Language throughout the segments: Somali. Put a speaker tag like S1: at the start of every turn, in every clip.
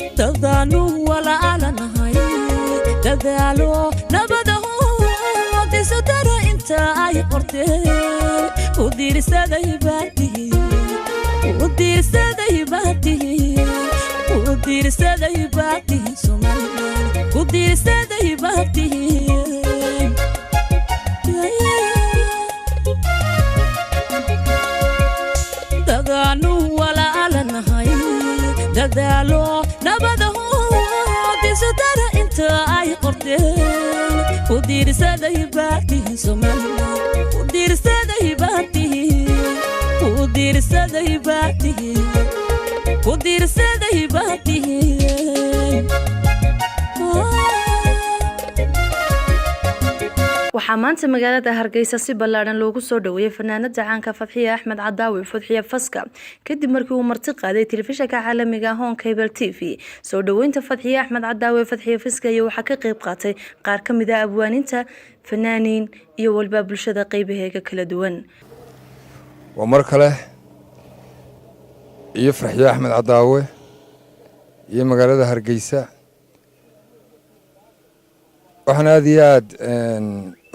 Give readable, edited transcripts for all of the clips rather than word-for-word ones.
S1: تضانو ولا على نهاي تدالو نبده تسدر انت اي قرتين ودير سدي باتي ودير سدي باتي ودير سدي باتي سومالي ودير سدي باتي تضانو ولا على نهاي تدالو نبده تسدر انت اي قرتين ودير سدي باتي سومالي ودير سدي باتي ودير سدي باتي ودير سدي باتي
S2: waxaa maanta magaalada Hargeysa si ballaaran loogu soo dhaweeyay fanaanada caanka Fadxiya Axmed Cadaawi Fadxiya Faska kadib markii uu marti qaaday telefishinka caalamiga ah Cable TV soo dhaweynta Fadxiya Axmed Cadaawi Fadxiya Faska iyo waxa ka qayb qaatay qaar ka mid ah abwaaninta fanaaniin iyo walba bulshada qaybaheega kala duwan
S3: ومر كله يفرح يا أحمد عداوي يا مقالة هرقيسة وحنا دياد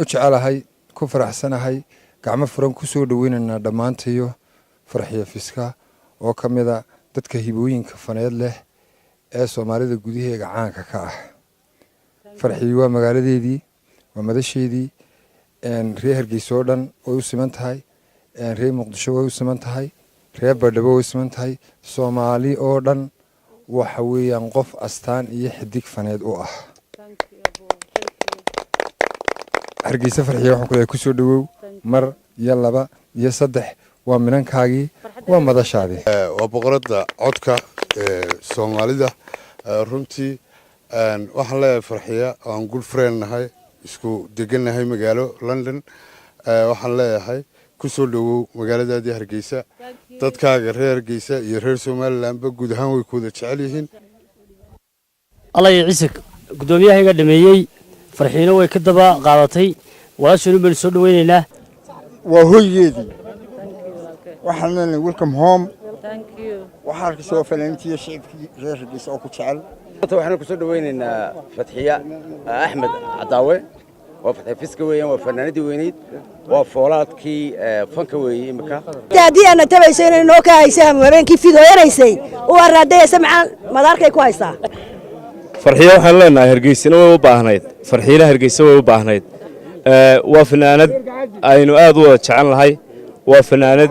S3: أجعل هاي كفر أحسن هاي كعم فرن كسود وين دمانتيو فرح يا فيسكا وكم إذا تتكهبوين كفنيد له سومالي الجودية عن كاه فرح يوا مقالة دي ومدشي دي ريه هرقيسودن ويسمنت هاي ريه مقدشة ويسمنت هاي ريه بردبو ويسمنت هاي سومالي أوردن وحوي ينقف أستان يحديك فنيد أوه هرقيسة فرحية وحكولي كسو دوو مر يلا با يصدح ومنان كاغي ومدشادي
S4: وبقرد عدكا سومالي ده رمتي waxaan leeyahay farxiya aan gul friend nahay isku degannahay magaalo London waxaan leeyahay ku soo dhawow magaaladaadii Hargeysa dadkaaga reer Hargeysa iyo reer Soomaaliland ba guud ahaan way ku wada jecel yihiin
S5: Allah ciise gudoomiyaha dhameeyay farxiina way ka daba qaadatay walaashanu bal soo dhaweynaynaa
S6: waa hooyadeedii waxaan leenahay welcome home thank you waxaan ka soo fanaantiyo shicibkii reer Hargeysa oo ku jecel
S7: waxaan ku soo dhaweynaynaa Fadxiya Axmed Cadaawi وفتح فيسك ويا وفنانتي وينيد وفولاتكي فنك ويا إمكا.
S8: تادي أنا تبي سير نوكا يسام وين كيف يدو يريسي وردي سمع مدارك كويسة.
S9: فرحية وحلنا هرجيسنا وباهنايد فرحية هرجيسنا وباهنايد وفنانات أينو أدو تشعل هاي وفنانات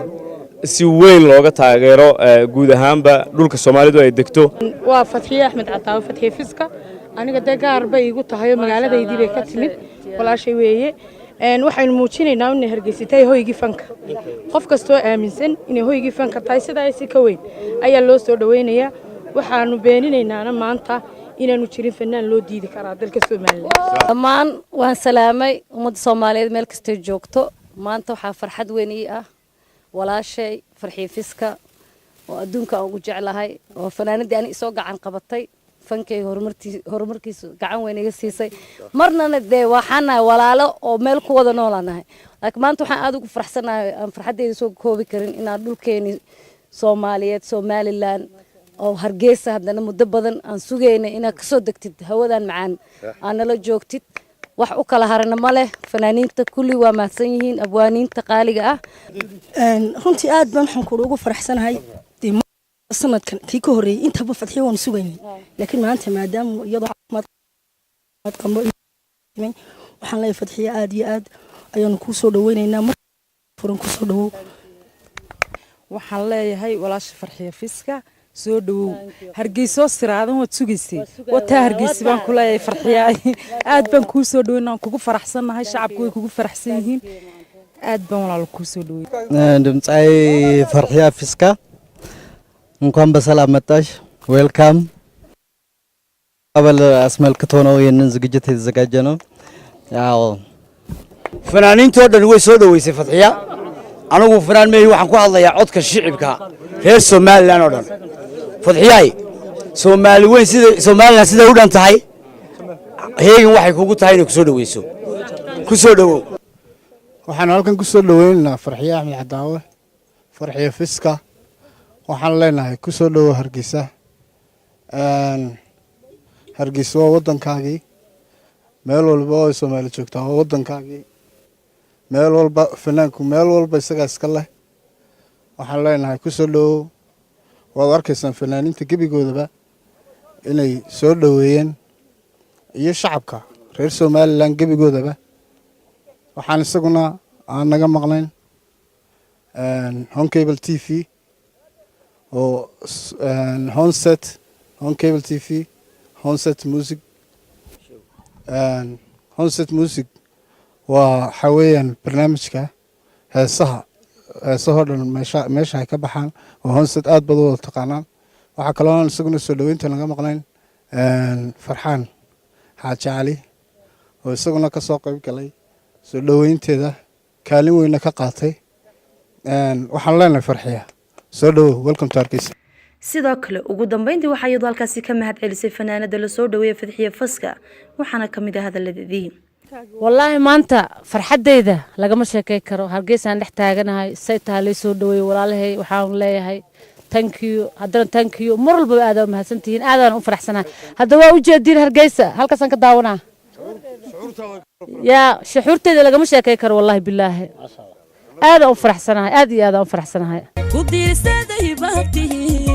S9: سوين لوجا تاجرو جودهام بدولك الصومالي دو يدكتو.
S10: وفتحية أحمد عطاوي فتحية فيسكا أنا قد أقارب يقول تهاي مقالة يدي بكتمد ولا شيء وياه waxaynu muujinaynaa in Hargeysatay hoyigi fanka qof kasto aaminsan in hoyigi fanka tahay sidaasi ka weyn ayaa loo soo dhaweynayaa waxaanu beeninaynaa maanta inaanu jirin fanaan loo diidi karaa dalka Soomaaliland
S11: dhammaan waan salaamay ummadda Soomaaliyeed meel kasta joogto maanta waxa farxad weyn ii ah walaashay Farxiyo Fiska oo adduunka ugu jeclahay oo fanaanadii aan isoo gacan qabatay fankay horumarkiisa gacan weyn iga siisay marnana de waxana walaalo oo meel ku wada noolaanahay laakiin maanta waxaan aad ugu faraxsanahay aan farxadeeda soo koobi karin inaan dhulkeeni Soomaaliyeed Somaliland oo Hargeysa hadana muddo badan aan sugeynay inaad ka soo degtid hawadan macaan aan la joogtid wax u kala harana ma leh fanaaniinta kulli waa mahadsan yihiin abwaaniinta qaaliga ah
S8: runtii aad baan waxaan ku ugu faraxsanahay sanadkan tii ka horeeyay inta ba Fadxiyo waan sugaynay laakiin maanta maadaama iyadoo caafimaad qabo waxaan leeyahay Fadxiyo aad iyo aad ayaan ku soo dhaweynaynaa mar furan ku soo dhawow
S10: waxaan leeyahay walaasha Farxiyo Fiska soo dhawow Hargeysa siraadan wad sugaysay wata Hargeysa baan ku leeyahay Farxiyo aad baan ku soo dhaweynaa kugu faraxsanahay shacabku way kugu faraxsan yihiin aad baan walaal ku soo dhaweynaa
S12: ድምጻይ Farxiyo Fiska እንኳን በሰላም መጣሽ ዌልካም አበል አስመልክቶ ነው የነን ዝግጅት የተዘጋጀ ነው ያው
S7: fanaaniinto dhan way soo dhaweysay Fadxiya anigu fanaan meey waxaan ku hadlayaa codka shicibka reer Soomaaliland oo dhan Fadxiyay Soomaali weyn sida Soomaaliland sida u dhan tahay heegan waxay kugu tahay inay ku soo dhaweyso ku soo dhawow
S6: waxaan halkan ku soo dhaweynaynaa Farxiyo Axmed Cadaawi Farxiyo Fiska waxaan leenahay ku soo dhawow Hargeysa
S13: hargeysa waa waddankaagii meel walba oo Soomaali joogtaa waa waddankaagii meel walba fanaanku meel walba isagaa iska leh waxaan leenahay ku soo dhowow waad arkaysaan fanaaniinta gebigoodaba inay soo dhoweeyeen iyo shacabka reer Somaliland gebigoodaba waxaan isaguna aan naga maqnayn Home Cable TV oo Home Cable TV Honset Music Honset Music waa xawayaan barnaamijka heesaha dhan meesha ay ka baxaan oo Honset aad badan wada taqaanaan waxa kale oo isaguna soo dhaweynta laga maqnayn Farxaan Xaaji Cali oo isaguna ka soo qayb galay soo dhaweynteeda kaalin weyn ka qaatay waxaan leenahay Farxiya soo dhawow welcome to Hargeysa
S2: sidoo kale ugu dambeyntii waxaa iyadoo halkaasi ka mahad celisay fanaanada la soo dhaweeyay Fadxiye Faska waxaana kamid ah hadalladeedii
S14: wallaahi maanta farxadeyda lagama sheekay karo Hargeysa aan dhex taaganahay saytaa la soo dhaweeyay walaalahay waxaan leeyahay thank you mar walba aad u mahadsantihiin aadaan u faraxsanahay hadda waa u jeedin Hargeysa halkaas aan ka daawanaa yaa shuxuurteeda lagama sheekay karo wallaahi bilaahi aad u faraxsanahay aad iyo aad u faraxsanahay
S1: ku diirsaday baaqtihi